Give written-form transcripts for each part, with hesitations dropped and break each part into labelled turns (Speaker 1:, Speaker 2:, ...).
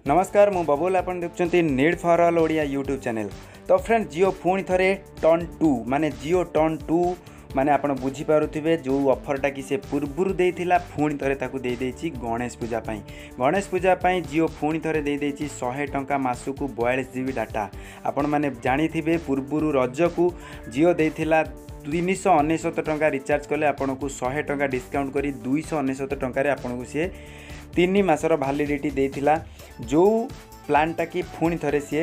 Speaker 1: नमस्कार मु बबुल आपन देखुछंती नीड4all ओडिया यूट्यूब चैनल। तो फ्रेंड जियो पुणी थरे टर्न 2 माने जियो टर्न 2 माने आपण बुझी पारुथिबे जो ऑफरटा कि से पूर्वरु देइथिला पुणी थरे ताकू देइ देछि गणेश पूजा पई। गणेश पूजा पई जियो पुणी थरे देइ देछि 100 टंका मासकू 42 जीबी डाटा। आपण माने जानिथिबे पूर्वरु रज को जियो देइथिला 399 टंका रिचार्ज कले आपन को 100 टंका डिस्काउंट करी 299 टंका रे आपन को से 3 मासर वैलिडिटी देइथिला। जो प्लानटा कि पुणी थरे सी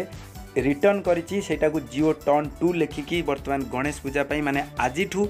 Speaker 1: रिटर्न करिछि सेटा को जियो टर्न 2 लेखिकी वर्तमान गणेश पूजा पई माने आजिठू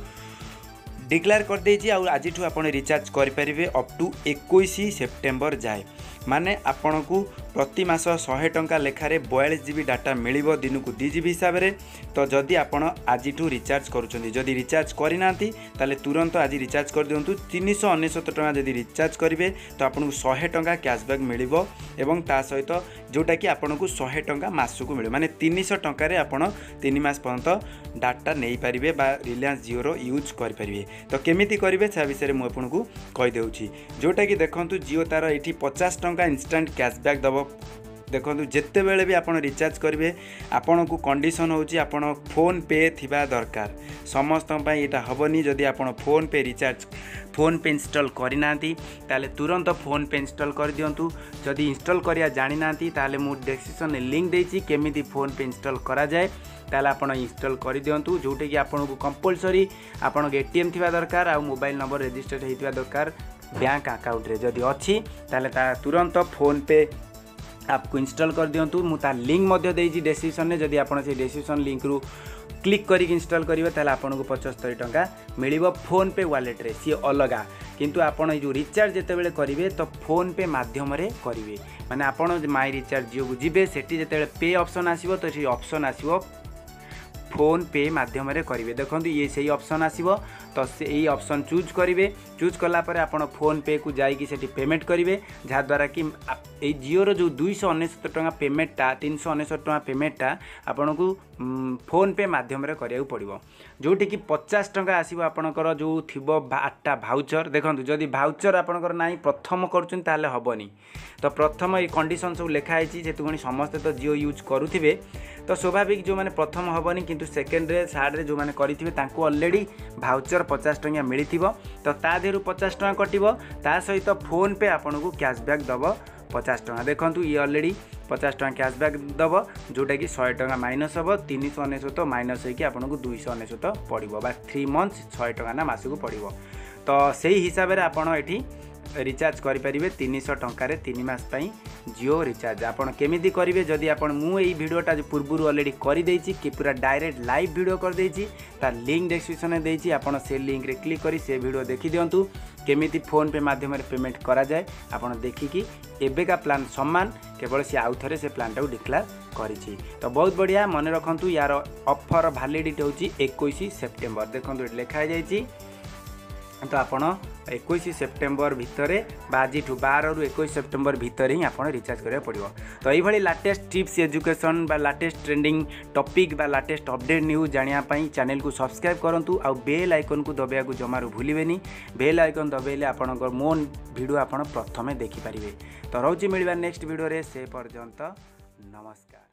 Speaker 1: डिक्लेयर कर देछि। आ आजिठू आपण रिचार्ज करि परिबे अप टू 21 सेप्टेम्बर जाए। माने आपण को प्रति मास 100 टंका लेखारे 42 जीबी डाटा मिलिबो दिन को 2 जीबी हिसाब रे। तो जदि आपण आजिठू रिचार्ज करूछंती जदि रिचार्ज करिनांती ताले तुरंत आज रिचार्ज कर दियंतु। 399 टंका जदि रिचार्ज करिवे तो आपण को 100 टंका कैशबैक मिलिबो एवं ता सहित जोटा कि आपण को 100 टंका मासकू मिले माने 300 टंका रे आपण 3 मास पर्यंत डाटा नहीं पारिबे बा रिलायंस जियो रो यूज करि परिबे। तो केमिति करिवे से विषय मु आपण को कहि देउछि। जोटा कि देखंतु जियो तार एठी 50 टंका इंस्टेंट कैशबैक दबो। देखो जिते बेले भी आप रिचार्ज करेंगे आपण को कंडीशन होची आपण फोन पे थिबा दरकार। समस्त यहाँ हेनी जदि आप फोन पे रिचार्ज फोन पे इंस्टॉल करना ताले तुरंत फोन पे इंस्टॉल कर दिंतु। जदि इंस्टॉल करिया जानी ना ताले मु डिस्क्रिप्शन लिंक देछि केमिति फोन पे इंस्टॉल करा जाए ताले आपण इंस्टॉल कर दिंतु। जोटे कि आपण को कंपलसरी आपण एटीएम थिबा दरकार आ मोबाइल नंबर रजिस्टर्ड होइतिबा दरकार बैंक अकाउंट रे जदि अछि ताले ता तुरंत फोन पे आपको इंस्टॉल कर दिंतु। मु ता लिंक मध्य देछि डिस्क्रिप्शन में। जदि आपण से डिस्क्रिप्शन लिंक रु क्लिक करिक इंस्टॉल करिवे ताले आपण को 75 टंका मिलिबो फोन पे वॉलेट रे सी अलगा। किंतु आपण जो रिचार्ज जेते बेले करिवे तो फोन पे माध्यम रे करिवे माने आपण माय रिचार्ज जियो को जिबे सेठी जेते बेले पे ऑप्शन आसीबो तो सी ऑप्शन आसीबो फोन पे माध्यम रे करिवे। देखंतु ये सही ऑप्शन आसीबो तो यही ऑप्शन चूज करेंगे। चूज कला पर आप फोन पे को जाइए सेठी पेमेंट करेंगे जहाँ द्वारा कि ये जियोर जो 299 टंका पेमेंटा 399 टंका पेमेंटा आपन को फोन पे माध्यम रे करिया पड़ो। जोटी कि 50 टंका आसीबो आपनकर जो थिबो 8टा भाउचर। देखंतु जदि भाउचर आपनकर नाही प्रथम करछन ताले हबनी। तो प्रथम ये कंडीशन सब लिखा है जेतुगणी समस्ते तो जियो यूज करुथिबे तो स्वाभाविक जो माने प्रथम हबनी किंतु सेकेंड रे थर्ड रे जो माने करिथिबे तांको ऑलरेडी भाउचर 50 टंका मिलिथिबो। तो ता देहरु 50 टंका कटिबो ता सहित फोन पे आपन को कैशबैक दबो 50 टंका। देखंतु ये ऑलरेडी 50 टंका कैशबैक दबो जोटा कि 100 टंका माइनस हम 399 माइनस होगी आपन को 299 पड़ो बा 3 मंथ्स 100 टंका ना मासकू पड़ो। तो सही हिसाब से आपन एठी रिचार्ज करेंगे 300 टंकार 3 मास पई जियो रिचार्ज आपन केमिति करेंगे। जदि आपन मु एई वीडियोटा पूर्व ऑलरेडी कर देछि कि पूरा डायरेक्ट लाइव वीडियो कर देछि तार लिंक डिस्क्रिप्शन में देछि आपन से लिंक रे क्लिक करी से वीडियो देखि दियंतु केमिति फोन पे माध्यम रे पेमेंट करा जाए। आपन देखिकी एबेका प्लान सम्मान केवल सी आउ थरे से प्लानटा डिक्लेयर करिछि। तो बहुत बढ़िया मन रखंतु यार ऑफर वैलिडिटी होछि 21 सेप्टेम्बर। देखंतु लिखा जाइछि तो आपन 21 सेप्टेम्बर भितर आज 12 रु 21 सेप्टेम्बर भितर ही आपन रिचार्ज करिया पड़ो। तो यही लाटेस्ट टिप्स एजुकेशन बा लाटेस्ट ट्रेंडिंग टॉपिक बा लाटेस्ट अपडेट न्यूज जानिया पई चैनल को सब्सक्राइब करंतु आ बेल आइकन को दबाया को जमारू भूलिबेनी। बेल आइकन दबाइले आपनकर मो वीडियो आपन प्रथमे देखि परिबे। तो रहउची मिलबा नेक्स्ट वीडियो रे से पर्यंत नमस्कार।